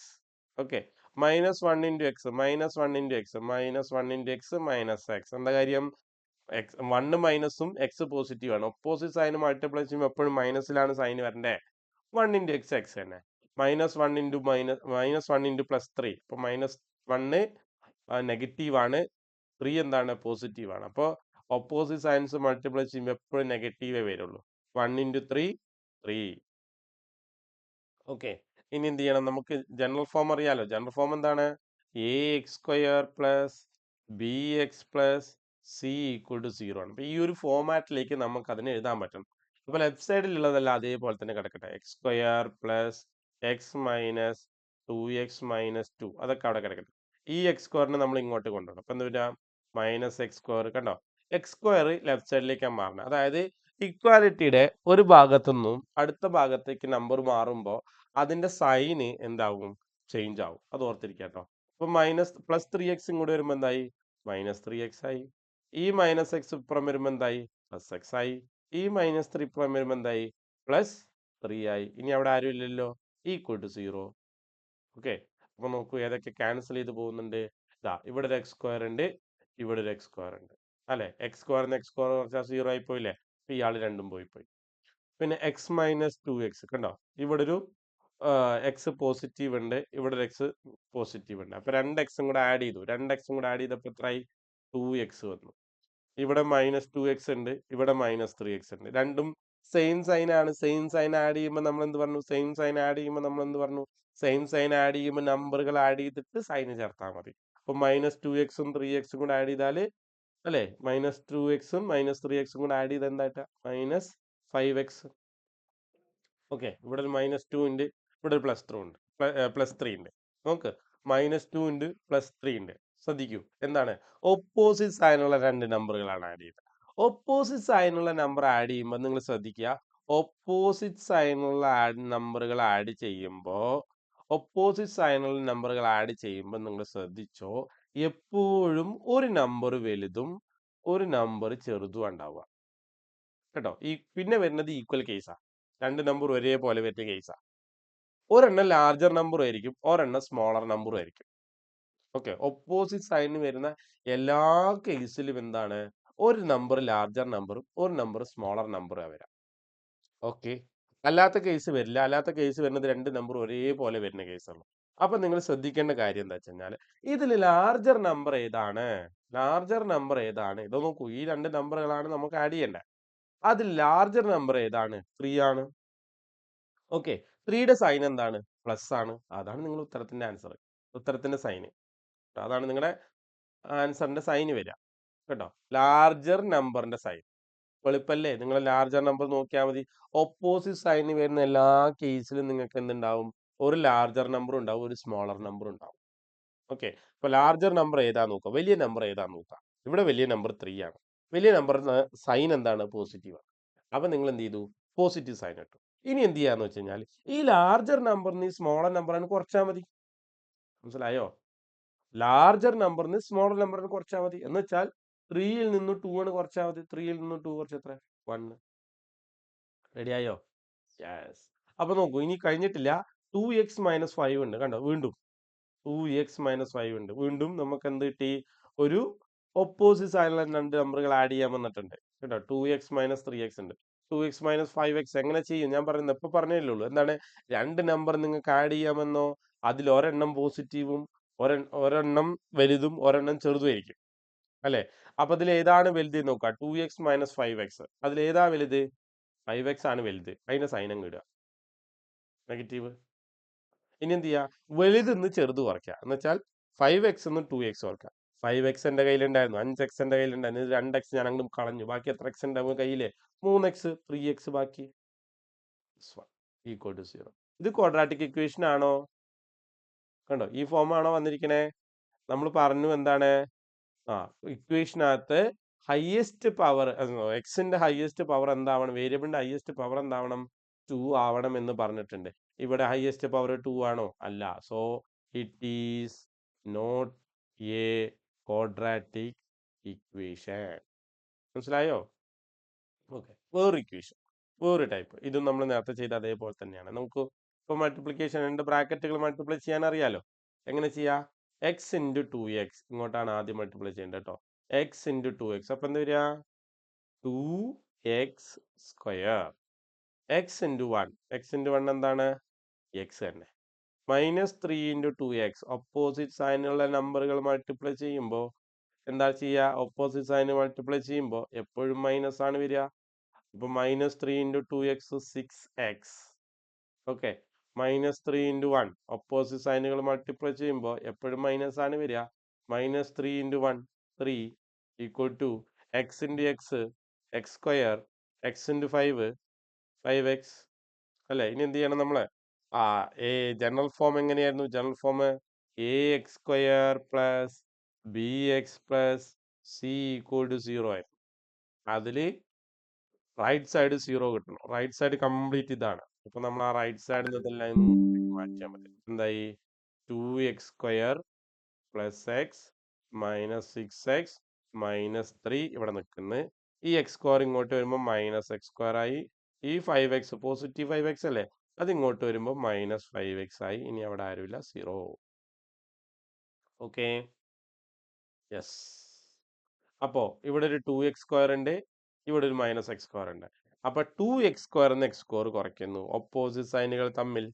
Okay. Minus 1 into x minus 1 into x minus 1 into x minus X. എന്താ കാര്യം? എക്സ് 1 മൈനസും എക്സ് പോസിറ്റീവ് ആണ്. ഒപ്പോസിറ്റ് സൈൻ മൾട്ടിപ്ലൈ ചെയ്യുമ്പോൾ എപ്പോഴും മൈനസിലാണ് sign വരണ്ടേ. 1 ഇൻറ്റു എക്സ് എക്സ് തന്നെ. Minus 1 into minus 1 into plus 3. അപ്പൊ മൈനസ് 1 നെഗറ്റീവ് ആണ്, 3 എന്താണ്? പോസിറ്റീവ് ആണ്. അപ്പോൾ ഒപ്പോസിറ്റ് സൈൻസ് മൾട്ടിപ്ലൈ ചെയ്യുമ്പോൾ എപ്പോഴും നെഗറ്റീവേ വരുള്ളൂ. 1 ഇൻറ്റു 3 3. ഓക്കെ. ഇനി എന്ത് ചെയ്യണം? നമുക്ക് ജനറൽ ഫോം അറിയാലോ. ജനറൽ ഫോം എന്താണ്? A X square plus B X plus C equal to 0 ആണ്. അപ്പൊ ഈ ഒരു ഫോമാറ്റിലേക്ക് നമുക്ക് അതിനെ എഴുതാൻ പറ്റും. അപ്പൊ ലെഫ്റ്റ് സൈഡിലുള്ളതല്ല അതേപോലെ തന്നെ കിടക്കട്ടെ. X square plus x minus 2x - 2 അതൊക്കെ അവിടെ കിടക്കട്ടെ. ഈ എക്സ് സ്ക്വയറിനെ നമ്മൾ ഇങ്ങോട്ട് കൊണ്ടുവരണം. അപ്പൊ എന്താ വരിക? Minus X square. കണ്ടോ? എക്സ് സ്ക്വയർ ലെഫ്റ്റ് സൈഡിലേക്കാണ് മാറുന്നത്. അതായത് ഇക്വാലിറ്റിയുടെ ഒരു ഭാഗത്തു നിന്നും അടുത്ത ഭാഗത്തേക്ക് നമ്പർ മാറുമ്പോൾ അതിന്റെ സൈന് എന്താവും? ചേഞ്ച് ആവും. അത് ഓർത്തിരിക്കുക കേട്ടോ. അപ്പൊ മൈനസ് പ്ലസ് 3x കൂടെ വരുമ്പോൾ എന്തായി? മൈനസ് 3x ആയി. ഈ മൈനസ് എക്സ് ഇപ്പുറം വരുമ്പോൾ എന്തായി? പ്ലസ് എക്സ് ആയി. ഈ മൈനസ് 3 ഇപ്പുറം വരുമ്പോൾ എന്തായി? പ്ലസ് 3 ആയി. ഇനി അവിടെ ആരും ഇല്ലല്ലോ. Equal to 0. ഓക്കെ. അപ്പൊ നോക്കൂ ഏതൊക്കെ ക്യാൻസൽ ചെയ്ത് പോകുന്നുണ്ട്. ഇതാ ഇവിടെ ഒരു എക്സ് സ്ക്വയർ ഉണ്ട്, ഇവിടെ ഒരു എക്സ് സ്ക്വയർ ഉണ്ട് അല്ലെ. എക്സ് സ്ക്വയറിന് എക്സ് സ്ക്വയർ കുറച്ചാൽ 0 ആയി പോയില്ലേ. അപ്പൊ ഇയാൾ രണ്ടും പോയി. പിന്നെ എക്സ് മൈനസ് 2x കണ്ടോ? ഇവിടെ ഒരു എക്സ് പോസിറ്റീവ് ഉണ്ട്, ഇവിടെ ഒരു എക്സ് പോസിറ്റീവ് ഉണ്ട്. അപ്പൊ 2 എക്സും കൂടെ ആഡ് ചെയ്തു. 2 എക്സും കൂടെ ആഡ് ചെയ്തപ്പോൾ എത്രയായി? 2x വന്നു. ഇവിടെ മൈനസ് 2x ഉണ്ട്, ഇവിടെ മൈനസ് 3x ഉണ്ട്. രണ്ടും സെയിം സൈൻ ആണ്. സെയിം സൈൻ ആഡ് ചെയ്യുമ്പോൾ നമ്മൾ എന്ത് പറഞ്ഞു? സെയിം സൈൻ ആഡ് ചെയ്യുമ്പോൾ നമ്മൾ എന്ത് പറഞ്ഞു? സെയിം സൈൻ ആഡ് ചെയ്യുമ്പോൾ നമ്പറുകൾ ആഡ് ചെയ്തിട്ട് സൈന് ചേർത്താൽ മതി. അപ്പൊ മൈനസ് 2xും 3xും കൂടെ ആഡ് ചെയ്താൽ അല്ലേ, മൈനസ് 2xും മൈനസ് 3xും കൂടെ ആഡ് ചെയ്ത് എന്തായിട്ടാ? Minus 5x. ഓക്കെ. ഇവിടെ ഒരു മൈനസ് 2 ഉണ്ട്, ഇവിടെ ഒരു പ്ലസ് 3 ഉണ്ട്, പ്ലസ് 3 ഉണ്ട്. നോക്ക്, മൈനസ് 2 ഉണ്ട്, പ്ലസ് 3 ഉണ്ട്. ശ്രദ്ധിക്കൂ, എന്താണ്? ഓപ്പോസിറ്റ് സൈനുള്ള രണ്ട് നമ്പറുകളാണ് ആഡ് ചെയ്തത്. ഓപ്പോസിറ്റ് സൈനുള്ള നമ്പർ ആഡ് ചെയ്യുമ്പോൾ നിങ്ങൾ ശ്രദ്ധിക്കുക, ഓപ്പോസിറ്റ് സൈനുള്ള നമ്പറുകൾ ആഡ് ചെയ്യുമ്പോൾ നിങ്ങൾ ശ്രദ്ധിച്ചോ, എപ്പോഴും ഒരു നമ്പർ വലുതും ഒരു നമ്പർ ചെറുതും ഉണ്ടാവുക കേട്ടോ. ഈ പിന്നെ വരുന്നത് ഈക്വൽ കേസാ. രണ്ട് നമ്പർ ഒരേപോലെ വരുന്ന കേസാ. ഒരെണ്ണം ലാർജർ നമ്പർ ആയിരിക്കും, ഒരെണ്ണം സ്മോളർ നമ്പർ ആയിരിക്കും. ഓക്കെ. ഓപ്പോസിറ്റ് സൈഡിന് വരുന്ന എല്ലാ കേസിലും എന്താണ്? ഒരു നമ്പർ ലാർജർ നമ്പറും ഒരു നമ്പർ സ്മോളർ നമ്പറും വരാം. ഓക്കെ. അല്ലാത്ത കേസ് വരില്ല. അല്ലാത്ത കേസ് വരുന്നത് രണ്ട് നമ്പർ ഒരേപോലെ വരുന്ന കേസാണ്. അപ്പൊ നിങ്ങൾ ശ്രദ്ധിക്കേണ്ട കാര്യം എന്താ വെച്ച് കഴിഞ്ഞാൽ, ഇതിൽ ലാർജർ നമ്പർ ഏതാണ്? ലാർജർ നമ്പർ ഏതാണ്? ഇത് നോക്കൂ, ഈ രണ്ട് നമ്പറുകളാണ് നമുക്ക് ആഡ് ചെയ്യേണ്ടത്. അതിൽ ലാർജർ നമ്പർ ഏതാണ്? 3 ആണ്. ഓക്കെ. 3യുടെ സൈൻ എന്താണ്? പ്ലസ് ആണ്. അതാണ് നിങ്ങളുടെ ഉത്തരത്തിന്റെ ആൻസർ. ഉത്തരത്തിന്റെ സൈന് അതാണ് നിങ്ങളുടെ ആൻസറിന്റെ സൈന് വരിക കേട്ടോ. ലാർജർ നമ്പറിന്റെ സൈൻ എളുപ്പല്ലേ? നിങ്ങൾ ലാർജർ നമ്പർ നോക്കിയാൽ മതി. ഓപ്പോസിറ്റ് സൈന് വരുന്ന എല്ലാ കേസിലും നിങ്ങൾക്ക് എന്തുണ്ടാവും? ഒരു ലാർജർ നമ്പർ ഉണ്ടാവും, ഒരു സ്മോളർ നമ്പർ ഉണ്ടാവും. ഓക്കെ. അപ്പൊ ലാർജർ നമ്പർ ഏതാ നോക്കുക, വലിയ നമ്പർ ഏതാ നോക്കുക. ഇവിടെ വലിയ നമ്പർ 3 ആണ്. വലിയ നമ്പർ സൈൻ എന്താണ്? പോസിറ്റീവ് ആണ്. അപ്പൊ നിങ്ങൾ എന്ത് ചെയ്തു? പോസിറ്റീവ് സൈൻ ഇട്ടു. ഇനി എന്ത് ചെയ്യാന്ന് വെച്ച് കഴിഞ്ഞാൽ, ഈ ലാർജർ നമ്പറിന് ഈ സ്മോളർ നമ്പറിന് കുറച്ചാൽ മതി. മനസ്സിലായോ? ലാർജർ നമ്പറിന് സ്മോളർ നമ്പറിന് കുറച്ചാൽ മതി. എന്ന് വെച്ചാൽ 3യിൽ നിന്ന് 2 ആണ് കുറച്ചാൽ മതി. 3യിൽ നിന്ന് 2 കുറച്ച് എത്ര? 1. റെഡിയായോ? യെസ്. അപ്പൊ നോക്കൂ, ഇനി കഴിഞ്ഞിട്ടില്ല. 2x - 5 ഉണ്ട് കണ്ടോ? വീണ്ടും 2x - 5 ഉണ്ട്. വീണ്ടും നമുക്ക് എന്ത് കിട്ടി? ഒരു ഓപ്പോസിറ്റ് ആയിട്ടുള്ള രണ്ട് നമ്പറുകൾ ആഡ് ചെയ്യാൻ വന്നിട്ടുണ്ട് കേട്ടോ. 2x - 3x ഉണ്ട്. 2x - 5x എങ്ങനെ ചെയ്യും? ഞാൻ പറയുന്നത് ഇപ്പൊ പറഞ്ഞല്ലേ ഉള്ളൂ. എന്താണ്? രണ്ട് നമ്പർ നിങ്ങൾക്ക് ആഡ് ചെയ്യാമെന്നോ, അതിൽ ഒരെണ്ണം പോസിറ്റീവും ഒരെണ്ണം വലുതും ഒരെണ്ണം ചെറുതുമായിരിക്കും അല്ലെ. അപ്പൊ അതിൽ ഏതാണ് വലുത് നോക്കുക. 2x - 5x അതിൽ ഏതാ വലുത്? 5x ആണ് വലുത്. അതിന്റെ സൈനം ഇടുക നെഗറ്റീവ്. ഇനി എന്ത് ചെയ്യുക? വലുതെന്ന് ചെറുത് കുറയ്ക്കുക. എന്ന് വെച്ചാൽ 5x എന്ന് 2x കുറയ്ക്കുക. 5x എൻ്റെ കയ്യിലുണ്ടായിരുന്നു, 5x എൻ്റെ കയ്യിലുണ്ടായിരുന്നു, 2x ഞാൻ അങ്ങോട്ട് കളഞ്ഞു. ബാക്കി എത്ര x ഉണ്ടാവും കയ്യില്? 3x, 3x ബാക്കി ഈക്വൽ ടു 0. ഇത് ക്വാഡ്രാറ്റിക് ഇക്വേഷൻ ആണോ? കണ്ടോ, ഈ ഫോം ആണോ വന്നിരിക്കണേ? നമ്മൾ പറഞ്ഞു എന്താണ്? ആ ഇക്വേഷനകത്ത് ഹയസ്റ്റ് പവർ എക്സിന്റെ ഹയസ്റ്റ് പവർ എന്താവണം? വേരിയബിളിന്റെ ഹയസ്റ്റ് പവർ എന്താവണം? 2 ആവണം എന്ന് പറഞ്ഞിട്ടുണ്ട്. ഇവിടെ ഹയസ്റ്റ് പവർ 2 ആണോ? അല്ല. So it is not a quadratic equation. മനസ്സിലായോ? ഓക്കെ, വേറൊരു ഇക്വേഷൻ, വേറൊരു ടൈപ്പ്. ഇതും നമ്മൾ നേരത്തെ ചെയ്ത അതേപോലെ തന്നെയാണ്. നമുക്ക് ഇപ്പൊ മൾട്ടിപ്ലിക്കേഷൻ രണ്ട് ബ്രാക്കറ്റുകൾ മൾട്ടിപ്ലൈ ചെയ്യാൻ അറിയാലോ. എങ്ങനെ ചെയ്യാ? എക്സ് ഇൻറ്റു ടു എക്സ് ഇങ്ങോട്ടാണ് ആദ്യം മൾട്ടിപ്ലൈ ചെയ്യേണ്ടത് കേട്ടോ. എക്സ് ഇൻറ്റു ടു എക്സ് അപ്പൊ എന്താ വരിക? Two X square. X into one, x into one എന്താണ്? എക്സ് തന്നെ. Minus three into two x, opposite സൈനുള്ള നമ്പറുകൾ മൾട്ടിപ്ലൈ ചെയ്യുമ്പോൾ എന്താ ചെയ്യുക? ഓപ്പോസിറ്റ് സൈൻ മൾട്ടിപ്ലൈ ചെയ്യുമ്പോൾ എപ്പോഴും മൈനസ് ആണ് വരിക. ഇപ്പൊ minus three into two x six x. Okay, minus three into one, opposite സൈനുകൾ മൾട്ടിപ്ലൈ ചെയ്യുമ്പോൾ എപ്പോഴും മൈനസ് ആണ് വരിക. Minus three into one three equal to x into x x square, x into five five x അല്ലേ. ഇനി എന്ത് ചെയ്യണം നമ്മള്? ആ എ ജനറൽ ഫോം എങ്ങനെയായിരുന്നു? General form a X square plus B X plus C equal to zero ആയിരുന്നു. അതില് right side zero കിട്ടണം. റൈറ്റ് സൈഡ് കംപ്ലീറ്റ് ഇതാണ്. ഇപ്പൊ നമ്മൾ ആ റൈറ്റ് സൈഡിൽ നിന്നെല്ലാം മാറ്റിയാൽ മതി. എന്തായി? Two X square plus x minus six x minus three ഇവിടെ നിൽക്കുന്നു. ഈ എക്സ് സ്ക്വയർ ഇങ്ങോട്ട് വരുമ്പോൾ മൈനസ് എക്സ് സ്ക്വയർ ആയി. ഈ five X positive five x അല്ലേ, അത് ഇങ്ങോട്ട് വരുമ്പോൾ മൈനസ് ഫൈവ് എക്സ് ആയി. ഇനി അവിടെ ആരുമില്ല, സീറോ. Okay, yes. അപ്പോ ഇവിടെ ഒരു ടു എക്സ് സ്ക്വയർ ഉണ്ട്, ഇവിടെ ഒരു മൈനസ് എക്സ് സ്ക്വയർ ഉണ്ട്. അപ്പൊ ടു എക്സ് സ്ക്വയർ എന്ന് എക്സ് സ്ക്വയർ കുറയ്ക്കുന്നു. ഓപ്പോസിറ്റ് സൈനുകൾ തമ്മിൽ,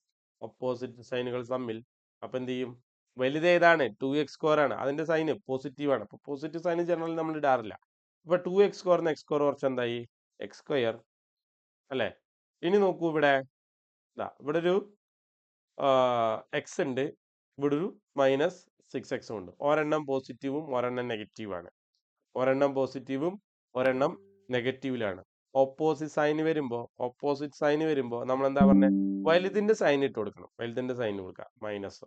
ഓപ്പോസിറ്റ് സൈനുകൾ തമ്മിൽ. അപ്പൊ എന്ത് ചെയ്യും? വലുത് ഏതാണ്? ടു എക്സ് സ്ക്വയർ ആണ്. അതിന്റെ സൈന് പോസിറ്റീവ് ആണ്. അപ്പൊ പോസിറ്റീവ് സൈൻ ജനറൽ നമ്മൾ ഇടാറില്ല. അപ്പൊ ടു എക്സ് സ്ക്വയർ എന്ന് എക്സ് സ്ക്വയർ കുറച്ച് എന്തായി? എക്സ് സ്ക്വയർ അല്ലേ. ഇനി നോക്കൂ, ഇവിടെ ഇവിടെ ഒരു എക്സ് ഉണ്ട്, ഇവിടെ ഒരു മൈനസ് സിക്സ് എക്സും ഉണ്ട്. ഒരെണ്ണം പോസിറ്റീവും ഒരെണ്ണം നെഗറ്റീവാണ്. ഒരെണ്ണം പോസിറ്റീവും ഒരെണ്ണം നെഗറ്റീവിലാണ്. ഓപ്പോസിറ്റ് സൈന് വരുമ്പോ നമ്മൾ എന്താ പറഞ്ഞത്? വലുതിന്റെ സൈൻ ഇട്ട് കൊടുക്കണം. വലുതിന്റെ സൈൻ കൊടുക്കുക, മൈനസ്.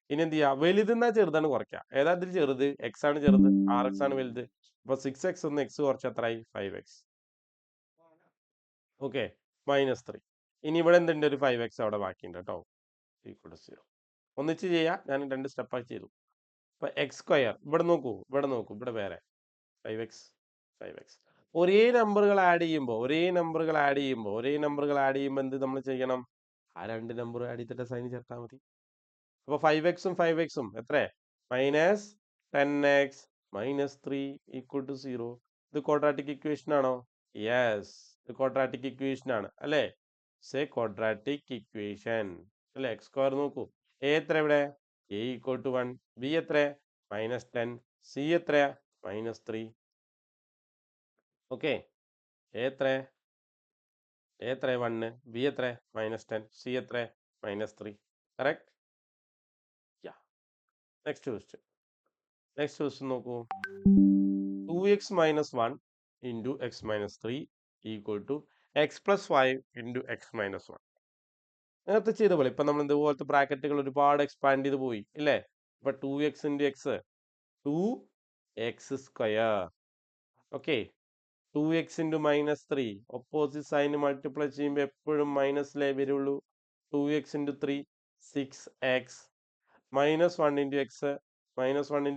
ഇനി എന്ത് ചെയ്യാ? വലുതെന്നാ ചെറുതാണ് കുറയ്ക്കുക. ഏതാ ഇതിൽ ചെറുത്? എക്സ് ആണ് ചെറുത്, ആർ എക്സ് ആണ് വലുത്. അപ്പൊ സിക്സ് എക്സ് ഒന്ന് എക്സ് കുറച്ച് എത്രയായി? Five x. Okay, minus three. ഇനി ഇവിടെ എന്തുണ്ട്? ഒരു ഫൈവ് എക്സ് അവിടെ ബാക്കിയുണ്ട് കേട്ടോ. Equal to zero. ഒന്നിച്ച് ചെയ്യാം, ഞാൻ രണ്ട് സ്റ്റെപ്പായി ചെയ്തു. അപ്പൊ എക്സ് സ്ക്വയർ ഇവിടെ നോക്കൂ, ഇവിടെ നോക്കൂ, ഇവിടെ വേറെ ഫൈവ് എക്സ് ഫൈവ് എക്സ്. ഒരേ നമ്പറുകൾ ആഡ് ചെയ്യുമ്പോൾ എന്ത് നമ്മൾ ചെയ്യണം? ആ രണ്ട് നമ്പർ ആഡ് ചെയ്തിട്ട് സൈൻ ചേർത്താൽ മതി. അപ്പൊ ഫൈവ് എക്സും ഫൈവ് എക്സും എത്ര? Minus ten x minus three equal to zero. ഇത് ക്വാഡ്രാറ്റിക് ഇക്വേഷൻ ആണോ? യെസ്, ഇത് ക്വാഡ്രാറ്റിക് ഇക്വേഷൻ ആണ് അല്ലേ. ക്വാഡ്രാറ്റിക് ഇക്വേഷൻ അല്ലെ. എക്സ് സ്ക്വയർ നോക്കൂ, എ എത്ര ഇവിടെ? A equal to one. B എത്ര? Minus ten. സി എത്ര? Minus three. ഓക്കെ, എ എത്ര? എ എത്ര? വണ്ണ്. ബി എത്ര? Minus ten. സി എത്ര? Minus three. Correct. Yeah. Next question നോക്കൂ. Two x minus one into x minus three equal to x plus five into x minus one. നേരത്തെ ചെയ്ത പോലെ ഇപ്പൊ നമ്മൾ ഇതുപോലത്തെ ബ്രാക്കറ്റുകൾ ഒരുപാട് എക്സ്പാൻഡ് ചെയ്ത് പോയി ഇല്ലേ. ഇപ്പൊ two x into x, two X square. Okay, two x into minus three, opposite sign multiply ചെയ്യുമ്പോൾ എപ്പോഴും മൈനസിലേ വരുള്ളൂ. Two x into three six x. Minus one into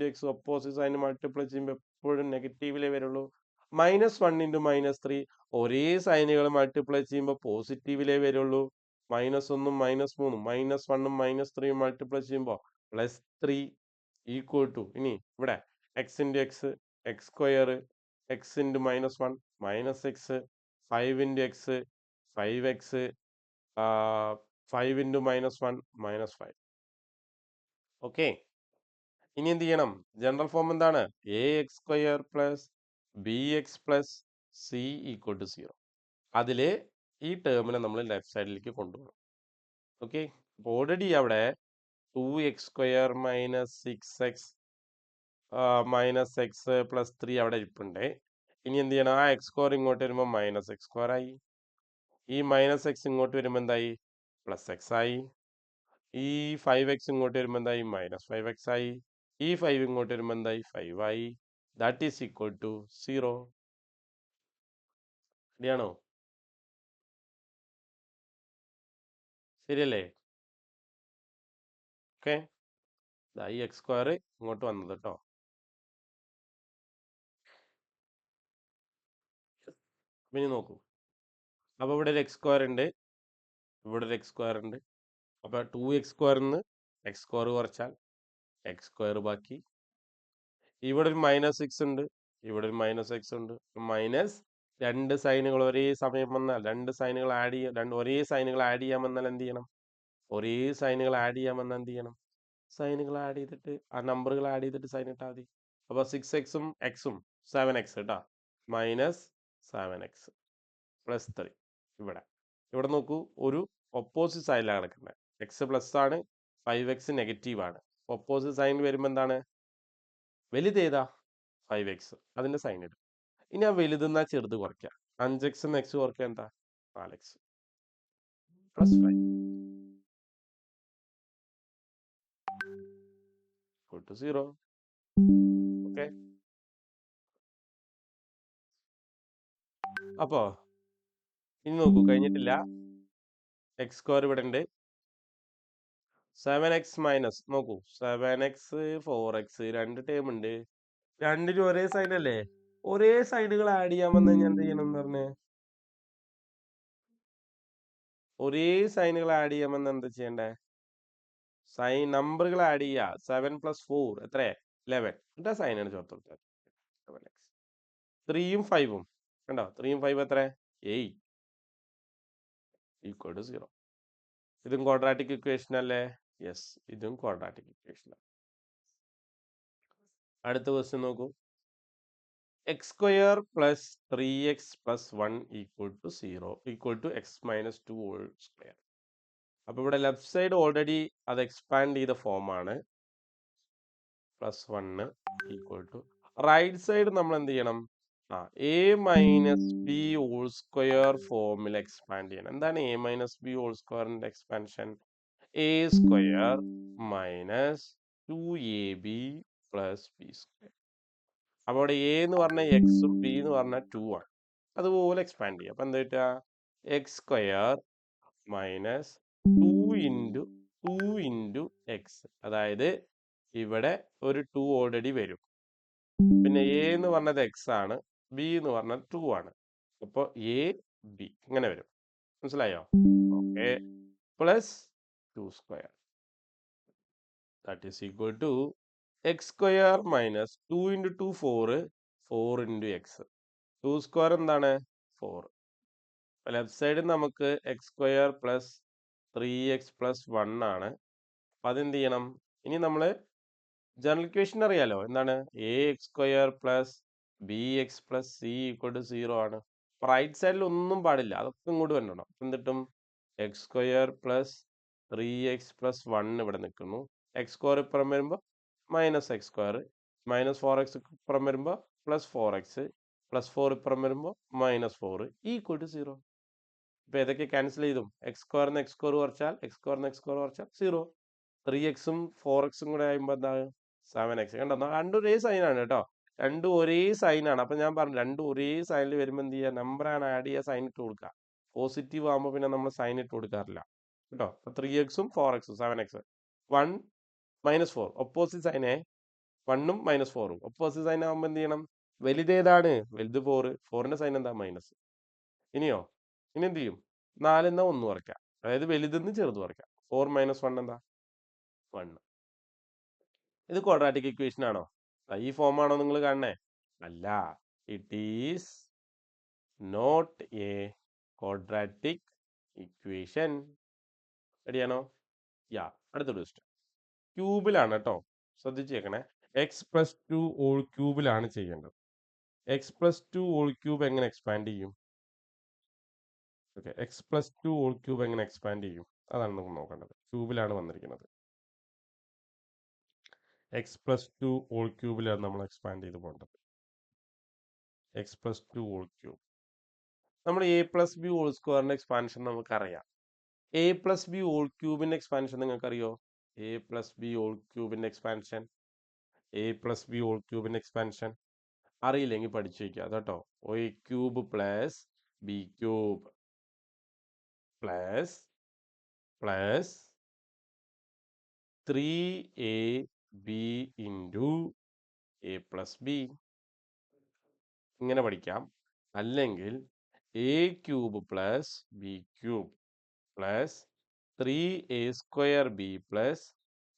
x opposite sign multiply ചെയ്യുമ്പോൾ എപ്പോഴും നെഗറ്റീവിലേ വരുള്ളൂ. Minus one into minus three ഒരേ സൈനുകൾ മൾട്ടിപ്ലൈ ചെയ്യുമ്പോൾ പോസിറ്റീവിലേ വരുള്ളൂ. മൈനസ് ഒന്നും മൈനസ് മൂന്നും മൈനസ് വണ്ണും മൈനസ് ത്രീയും മൾട്ടിപ്ലൈ ചെയ്യുമ്പോൾ പ്ലസ് ത്രീ ഈക്വൽ ടു. ഇനി ഇവിടെ x into x x square, x into minus one minus x, five into x five x, five into minus one minus five. Okay, ഇനി എന്ത് ചെയ്യണം? General form എന്താണ്? A X square plus B X plus C equal to zero. അതില് ഈ ടേമിനെ നമ്മൾ left സൈഡിലേക്ക് കൊണ്ടുപോകണം. ഓക്കെ, ഓൾറെഡി അവിടെ two X square minus six x minus x plus three അവിടെ ഇരിപ്പുണ്ട്. ഇനി എന്ത് ചെയ്യണം? ആ എക്സ് സ്ക്വയർ ഇങ്ങോട്ട് വരുമ്പോൾ മൈനസ് എക്സ് സ്ക്വയർ ആയി. ഈ മൈനസ് എക്സ് ഇങ്ങോട്ട് വരുമ്പോൾ എന്തായി? പ്ലസ് എക്സ് ആയി. ഈ ഫൈവ് എക്സ് ഇങ്ങോട്ട് വരുമ്പോൾ എന്തായി? മൈനസ് ഫൈവ് എക്സ് ആയി. ഈ ഫൈവ് ഇങ്ങോട്ട് വരുമ്പോൾ എന്തായി? ഫൈവ് ആയി. That is equal to zero. ശരിയാണോ? ശരിയല്ലേ? ഓക്കെ, ഈ എക്സ് സ്ക്വയർ ഇങ്ങോട്ട് വന്നത് കേട്ടോ. ഇനി നോക്കൂ. അപ്പോൾ ഇവിടെ ഒരു എക്സ് സ്ക്വയർ ഉണ്ട്, ഇവിടെ ഒരു എക്സ് സ്ക്വയർ ഉണ്ട്. അപ്പോൾ 2x² നിന്ന് എക്സ് സ്ക്വയർ കുറച്ചാൽ എക്സ് സ്ക്വയർ ബാക്കി. ഇവിടെ ഒരു -6 ഉണ്ട്, ഇവിടെ ഒരു -x ഉണ്ട്. മൈനസ് രണ്ട് സൈനുകൾ ഒരേ സമയം വന്നാൽ രണ്ട് സൈനുകൾ ആഡ് ചെയ്യാൻ ഒരേ സൈനുകൾ ആഡ് ചെയ്യാൻ വന്നാൽ എന്ത് ചെയ്യണം? ഒരേ സൈനുകൾ ആഡ് ചെയ്യാൻ വന്നാൽ എന്ത് ചെയ്യണം? സൈനുകൾ ആഡ് ചെയ്തിട്ട് ആ നമ്പറുകൾ ആഡ് ചെയ്തിട്ട് സൈൻ ഇട്ടാൽ മതി. അപ്പോൾ 6x ഉം എക്സും 7x കേട്ടോ. -7x + 3 ഇവിടെ. ഇവിടെ നോക്കൂ, ഒരു ഒപ്പോസിറ്റ് സൈഡിലാണ് കിടക്കുന്നത്. എക്സ് പ്ലസ് ആണ്, 5x നെഗറ്റീവ് ആണ്. ഒപ്പോസിറ്റ് സൈൻ വരുമ്പോൾ എന്താണ്? വലുതേതാ? 5x. അതിന്റെ സൈൻ ഇടും. ഇനി ആ വലുതെന്നാ ചെറുത് കുറയ്ക്കുക. 5x എന്ന് x കുറയ്ക്കുക എന്താ? 4x + 5 = 0. ഓക്കെ. അപ്പോ ഇനി നോക്കൂ, കഴിഞ്ഞിട്ടില്ല. എക്സ് സ്ക്വയർ ഇവിടെ ഉണ്ട്. 7x മൈനസ് നോക്കൂ, 7x 4x രണ്ട് ടേം ഉണ്ട്. രണ്ടിനും ഒരേ സൈൻ അല്ലേ? ഒരേ സൈനുകൾ ആഡ് ചെയ്യാൻ വന്നു കഴിഞ്ഞാൽ എന്ത് ചെയ്യണം എന്ന് പറഞ്ഞേ? ഒരേ സൈനുകൾ ആഡ് ചെയ്യാൻ വന്നാൽ എന്താ ചെയ്യണ്ടേ? സൈൻ നമ്പറുകൾ ആഡ് ചെയ്യുക. 7 + 4 എത്ര? 11. എന്താ സൈനാണ് ചേർത്ത് കൊടുത്തത്? 3 ഉം 5 ഉം കണ്ടോ? 3 ഉം 5 എത്ര? 8 = 0. ഇതും ക്വാഡ്രാറ്റിക് ഇക്വേഷൻ അല്ലേ? യെസ്, ഇതും ക്വാഡ്രാറ്റിക് ഇക്വേഷൻ. അടുത്ത ക്വസ്റ്റ്യൻ നോക്കൂ. x² + 3x + 1 = 0 = x - 2². അപ്പൊ ഇവിടെ ലെഫ്റ്റ് സൈഡ് ഓൾറെഡി അത് എക്സ്പാൻഡ് ചെയ്ത ഫോമാണ്. +1 = റൈറ്റ് സൈഡ് നമ്മൾ എന്ത് ചെയ്യണം? a - b² ഫോമിൽ എക്സ്പാൻഡ് ചെയ്യണം. എന്താണ് a - b² expansion? a² - 2ab + b². അപ്പോൾ അവിടെ a എന്ന് പറഞ്ഞ എക്സും b എന്ന് പറഞ്ഞ 2 ആണ്. അതുപോലെ എക്സ്പാൻഡ് ചെയ്യുക. അപ്പൊ എന്താ കിട്ടുക? x² - 2 × 2 × x. അതായത് ഇവിടെ ഒരു 2 ഓൾറെഡി വരും. പിന്നെ a എന്ന് പറഞ്ഞത് x ആണ്, b എന്ന് പറഞ്ഞത് 2 ആണ്. അപ്പോൾ a b ഇങ്ങനെ വരും. മനസ്സിലായോ? Okay. +2² that is equal to x² - 2 × 2 4 4 × x. 2² എന്താണ്? 4. ലെഫ്റ്റ് സൈഡ് നമുക്ക് x² + 3x + 1 ആണ്. അപ്പൊ അതെന്ത് ചെയ്യണം? ഇനി നമ്മള് ജനറൽ ഇക്വേഷൻ അറിയാലോ. എന്താണ്? ax² + bx + c = 0 ആണ്. റൈറ്റ് സൈഡിൽ ഒന്നും പാടില്ല, അതൊക്കെ ഇങ്ങോട്ട് വരണം. എന്നിട്ടും x² + 3x + 1 ഇവിടെ നിൽക്കുന്നു. x² ഇപ്പുറം വരുമ്പോൾ -x², -4x ഇപ്പുറം വരുമ്പോൾ +4x, +4 ഇപ്പുറം വരുമ്പോൾ -4 = 0. ഇപ്പൊ ഏതൊക്കെ ക്യാൻസൽ ചെയ്തും? x² ന്ന് x² കുറച്ചാൽ x² ന്ന് x² കുറച്ചാൽ 0. 3x ഉം 4x ഉം കൂടെ ആകുമ്പോൾ എന്താ? 7x. കണ്ടോ? രണ്ടും ഒരേ സൈനാണ് കേട്ടോ. രണ്ടും ഒരേ സൈനാണ്. അപ്പൊ ഞാൻ പറഞ്ഞു, രണ്ടും ഒരേ സൈനിൽ വരുമ്പോൾ എന്ത് ചെയ്യുക? നമ്പറാണ് ആഡ് ചെയ്യുക, സൈൻ ഇട്ട് കൊടുക്കുക. പോസിറ്റീവ് ആകുമ്പോൾ പിന്നെ നമ്മൾ സൈൻ ഇട്ട് കൊടുക്കാറില്ല കേട്ടോ. 3x ഉം 4x ഉം 7x. 1 -4 ഒപ്പോസിറ്റ് സൈനെ. 1 ഉം -4 ഉം ഒപ്പോസിറ്റ് സൈൻ ആകുമ്പോൾ എന്ത് ചെയ്യണം? വലുതേതാണ്? വലുത് 4. 4ന്റെ സൈൻ എന്താ? മൈനസ്. ഇനിയോ? ഇനി എന്ത് ചെയ്യും? 4 എന്നാ 1 കുറയ്ക്കാം. അതായത് വലുതെന്ന് ചെറുത് കുറയ്ക്കാം. 4 - 1 എന്താ? 1. ഇത് ക്വാഡ്രാറ്റിക് ഇക്വേഷൻ ആണോ? ഈ ഫോം ആണോ നിങ്ങൾ കാണണേ? അല്ല. It is not a quadratic equation. റെഡിയാണോ? യാ. അടുത്ത ക്വസ്റ്റ്യൻ ക്യൂബിലാണ് കേട്ടോ. ശ്രദ്ധിച്ചേക്കണേ. x+2 ചെയ്യേണ്ടത്. x+2 എങ്ങനെ എക്സ്പാൻഡ് ചെയ്യും? ഓക്കെ, x+2 എങ്ങനെ എക്സ്പാൻഡ് ചെയ്യും? അതാണ് നമ്മൾ നോക്കേണ്ടത്. ക്യൂബിലാണ് വന്നിരിക്കുന്നത്. x+2 നമ്മൾ എക്സ്പാൻഡ് ചെയ്ത് പോകേണ്ടത്. x+2 നമ്മൾ a+b² എക്സ്പാൻഷൻ നമുക്കറിയാം. a+b³ എക്സ്പാൻഷൻ നിങ്ങൾക്കറിയോ? a+b³ എക്സ്പാൻഷൻ, a+b³ എക്സ്പാൻഷൻ അറിയില്ലെങ്കിൽ പഠിച്ചു വയ്ക്കുക കേട്ടോ. a³ + b³ plus 3ab × a + b ഇങ്ങനെ പഠിക്കാം. അല്ലെങ്കിൽ A cube plus B cube plus 3a square B plus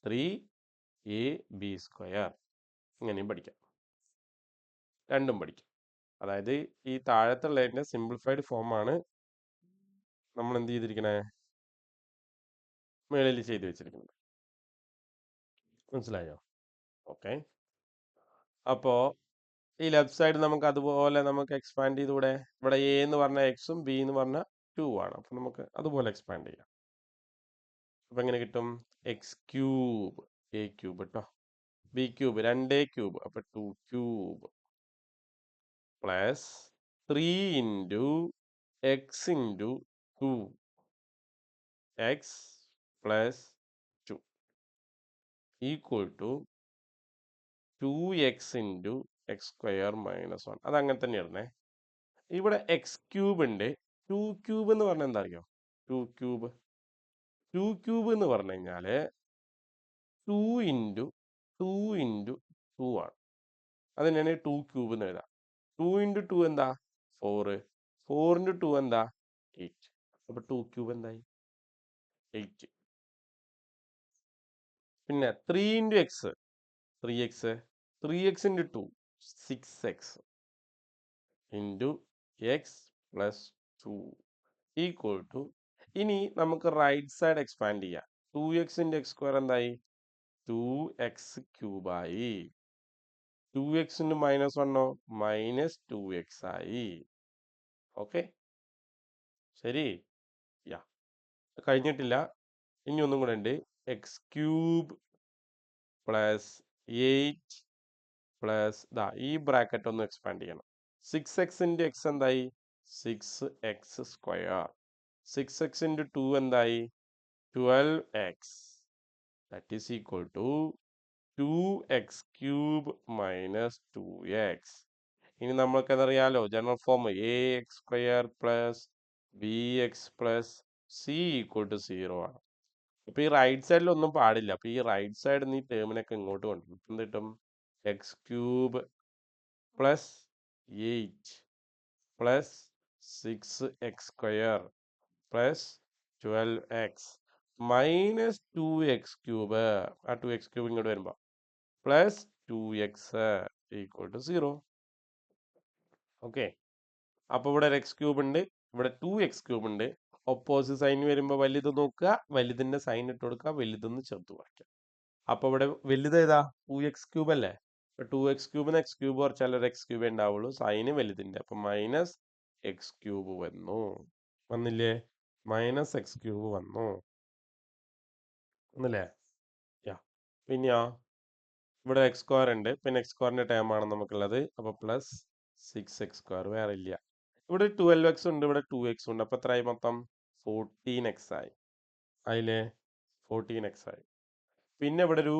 3ab square. ഇങ്ങനെയും പഠിക്കാം, രണ്ടും പഠിക്കാം. അതായത് ഈ താഴത്തുള്ളതിന്റെ സിംപ്ലിഫൈഡ് ഫോമാണ് നമ്മൾ എന്ത് ചെയ്തിരിക്കണേ, മേളിൽ ചെയ്ത് വെച്ചിരിക്കുന്നത്. മനസ്സിലായോ? ഓക്കെ. അപ്പോ ഈ ലെഫ്റ്റ് സൈഡ് നമുക്ക് അതുപോലെ നമുക്ക് എക്സ്പാൻഡ് ചെയ്തൂടെ? ഇവിടെ എ എന്ന് പറഞ്ഞ എക്സും ബി എന്ന് പറഞ്ഞ 2 ആണ്. അപ്പൊ നമുക്ക് അതുപോലെ എക്സ്പാൻഡ് ചെയ്യാം. അപ്പൊ എങ്ങനെ കിട്ടും? എക്സ് ക്യൂബ് എ ക്യൂബ് കേട്ടോ, ബി ക്യൂബ് 2a ക്യൂബ്, അപ്പൊ 2 cube plus 3 into x into 2 x plus 2 equal to 2x into x square minus 1. അത് അങ്ങനെ തന്നെ ഇടണേ. ഇവിടെ എക്സ് ക്യൂബ് ഉണ്ട്. 2 ക്യൂബ് എന്ന് പറഞ്ഞാൽ എന്താ അറിയോ? 2 ക്യൂബ് എന്ന് പറഞ്ഞു കഴിഞ്ഞാല് 2 ഇൻറ്റു 2 ഇൻറ്റു 2 ആണ്. അതിനാണ് 2 ക്യൂബ് എന്ന് എഴുതാം. 2 ഇൻറ്റു 2 എന്താ? 4. 4 ഇൻറ്റു 2 എന്താ? 8. അപ്പൊ 2 ക്യൂബ് എന്തായി? 8. പിന്നെ 3 into x 3x 3x into 2 6x into X plus 2 equal to, ഇനി നമുക്ക് റൈറ്റ് സൈഡ് എക്സ്പാൻഡ് ചെയ്യാം. 2x ഇൻറ്റു എക്സ് സ്ക്വയർ എന്തായി? 2x ക്യൂബായി. 2x into minus 1 minus 2x ആയി. ഓക്കെ, ശരി. യാ, കഴിഞ്ഞിട്ടില്ല, ഇനി ഒന്നും കൂടെ ഉണ്ട്. എക്സ് ക്യൂബ് പ്ലസ് 8 പ്ലസ് ഈ ബ്രാക്കറ്റ് ഒന്ന് എക്സ്പാൻഡ് ചെയ്യണം. 6x ഇൻറ്റു എക്സ് എന്തായി? 6x square. 6x ഇൻറ്റു 2 എന്തായി? 12x. That is equal to 2x cube minus 2x. ഇനി നമ്മൾക്ക് അതറിയാലോ, general form ax square plus bx plus c equal to 0 ആണ്. അപ്പൊ ഈ റൈറ്റ് സൈഡിൽ ഒന്നും പാടില്ല. അപ്പൊ ഈ റൈറ്റ് സൈഡിൽ ഈ ടേമിനൊക്കെ ഇങ്ങോട്ട് കൊണ്ടുവരും. എന്ത് കിട്ടും? X cube plus 8 plus 6x square plus 12x minus 2x cube. ആ 2x ക്യൂബ് ഇങ്ങോട്ട് വരുമ്പോ plus 2x equal to 0. Okay, അപ്പൊ ഇവിടെ ഒരു എക്സ് ക്യൂബ് ഉണ്ട്, ഇവിടെ 2x ക്യൂബ് ഉണ്ട്. ഓപ്പോസിറ്റ് സൈൻ വരുമ്പോ വലുത് നോക്കുക, വലുതിന്റെ സൈൻ ഇട്ട് കൊടുക്കുക, വലുതെന്ന് ചേർത്ത് വായിക്കാം. അപ്പൊ ഇവിടെ വലുത് ഏതാ? 2x ക്യൂബ് അല്ലേ? 2x ക്യൂബിന് എക്സ് ക്യൂബ് കുറച്ചാൽ ഒരു എക്സ് ക്യൂബ് ഉണ്ടാവുള്ളൂ, സൈന് വലുതിന്റെ. അപ്പൊ മൈനസ് എക്സ് ക്യൂബ് വന്നില്ലേ? മൈനസ് എക്സ് ക്യൂബ് വന്നില്ലേ? യാ, പിന്നെയോ ഇവിടെ എക്സ് സ്ക്വയർ ഉണ്ട്, പിന്നെ എക്സ് സ്ക്വയറിന്റെ ടേം ആണ് നമുക്കുള്ളത്. അപ്പൊ പ്ലസ് 6x സ്ക്വയർ വേറെ ഇല്ല. ഇവിടെ 12x ഉണ്ട്, ഇവിടെ 2x ഉണ്ട്. അപ്പൊ എത്രയായി മൊത്തം? 14x ആയി. അതിലെ 14x ആയി. പിന്നെ ഇവിടെ ഒരു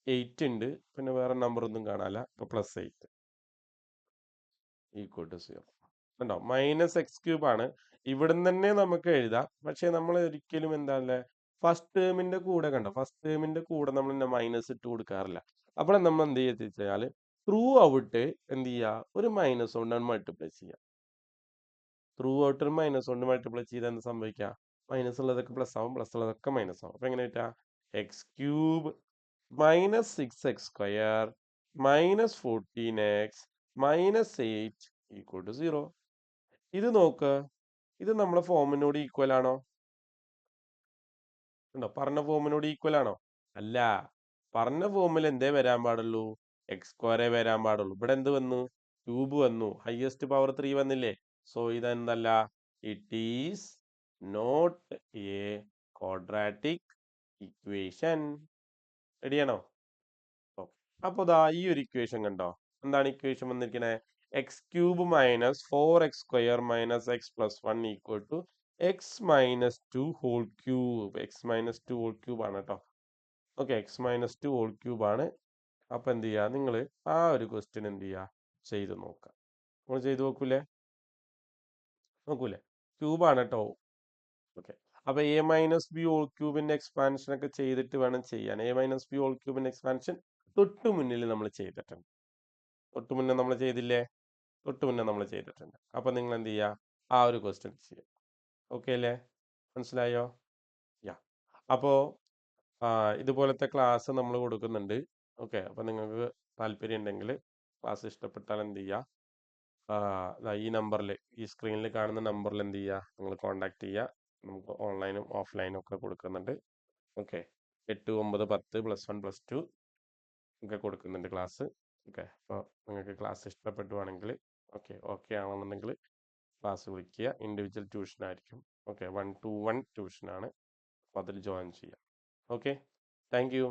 8 ഉണ്ട്, പിന്നെ വേറെ നമ്പർ ഒന്നും കാണാനില്ല. അപ്പൊ പ്ലസ് 8 ഈക്വൽ ടു 0. കണ്ടോ? മൈനസ് എക്സ് ക്യൂബ് ആണ്. ഇവിടുന്ന് തന്നെ നമുക്ക് എഴുതാം, പക്ഷെ നമ്മൾ ഒരിക്കലും എന്താണല്ലേ, ഫസ്റ്റ് ടേമിന്റെ കൂടെ കണ്ടോ, ഫസ്റ്റ് ടേമിന്റെ കൂടെ നമ്മൾ മൈനസ് ഇട്ട് കൊടുക്കാറില്ല. അപ്പോൾ നമ്മൾ എന്ത് ചെയ്ത് വെച്ചാൽ ത്രൂ ഔട്ട് എന്ത് ചെയ്യുക, ഒരു മൈനസ് കൊണ്ടാണ് മൾട്ടിപ്ലൈ ചെയ്യുക. ത്രൂ ഔട്ട് ഒരു മൈനസ് കൊണ്ട് മൾട്ടിപ്ലൈ ചെയ്താൽ എന്ത് സംഭവിക്കുക? മൈനസ് ഉള്ളതൊക്കെ പ്ലസ് ആവും, പ്ലസ് ഉള്ളതൊക്കെ മൈനസ് ആവും. അപ്പൊ എങ്ങനെ കിട്ടുക? X cube minus 6x square minus 14x minus 8 equal to 0. ഇത് നോക്ക്, ഇത് നമ്മളെ ഫോമിനോട് ഈക്വൽ ആണോ? ഉണ്ടോ? പറഞ്ഞ ഫോമിനോട് ഈക്വൽ ആണോ? അല്ല, പറഞ്ഞ ഫോമിൽ എന്തേ വരാൻ പാടുള്ളൂ? എക്സ് സ്ക്വയറേ വരാൻ പാടുള്ളൂ. ഇവിടെ എന്ത് വന്നു? ക്യൂബ് വന്നു, ഹയസ്റ്റ് പവർ 3 വന്നില്ലേ? സോ ഇതെന്തല്ല, it is not a quadratic equation. റെഡിയാണോ? അപ്പൊ ദാ ഈ ഒരു ഇക്വേഷൻ കണ്ടോ? എന്താണ് ഇക്വേഷൻ വന്നിരിക്കുന്നത്? X cube minus 4x square minus x plus 1 equal to x minus 2 whole cube. X minus 2 whole cube ആണ് കേട്ടോ. Okay, x minus 2 whole cube ആണ്. അപ്പൊ എന്ത് ചെയ്യുക, നിങ്ങൾ ആ ഒരു ക്വസ്റ്റ്യൻ എന്ത് ചെയ്യുക, ചെയ്ത് നോക്കുക. നമ്മൾ ചെയ്ത് നോക്കൂലേ? ക്യൂബാണ് കേട്ടോ. ഓക്കെ, അപ്പൊ എ മൈനസ് ബി ഹോൾ ക്യൂബിന്റെ എക്സ്പാൻഷൻ ഒക്കെ ചെയ്തിട്ട് വേണം ചെയ്യാൻ. എ മൈനസ് ബി ഹോൾ ക്യൂബിന്റെ എക്സ്പാൻഷൻ തൊട്ടു മുന്നിൽ നമ്മൾ ചെയ്തിട്ടുണ്ട്. തൊട്ടു മുന്നേ നമ്മൾ ചെയ്തില്ലേ? തൊട്ടു മുന്നേ നമ്മൾ ചെയ്തിട്ടുണ്ട്. അപ്പൊ നിങ്ങൾ എന്ത് ചെയ്യുക, ആ ഒരു ക്വസ്റ്റ്യൻ ചെയ്യാം. ഓക്കെ അല്ലേ? മനസ്സിലായോ? യാ. അപ്പോൾ ഇതുപോലത്തെ ക്ലാസ് നമ്മൾ കൊടുക്കുന്നുണ്ട്. ഓക്കെ. അപ്പോൾ നിങ്ങൾക്ക് താല്പര്യം ഉണ്ടെങ്കിൽ ക്ലാസ് ഇഷ്ടപ്പെട്ടാൽ എന്ത് ചെയ്യുക? ദാ ഈ നമ്പറിൽ ഈ സ്ക്രീനിൽ കാണുന്ന നമ്പറിൽ എന്ത് ചെയ്യുക? നിങ്ങൾ കോൺടാക്ട് ചെയ്യുക. നമുക്ക് ഓൺലൈനും ഓഫ്ലൈനും ഒക്കെ കൊടുക്കുന്നുണ്ട്. ഓക്കെ. 8, 9, 10 +1 +2 ഒക്കെ കൊടുക്കുന്നുണ്ട് ക്ലാസ്. ഓക്കെ. അപ്പോൾ നിങ്ങൾക്ക് ക്ലാസ് ഇഷ്ടപ്പെടുവാണെങ്കിൽ ഓക്കെ ആണെന്നുണ്ടെങ്കിൽ ക്ലാസ് വിളിക്കുക. ഇൻഡിവിജ്വൽ ട്യൂഷൻ ആയിരിക്കും. ഓക്കെ. 1-to-1 ട്യൂഷനാണ്. അപ്പോൾ അതിൽ ജോയിൻ ചെയ്യാം. ഓക്കെ. Thank you.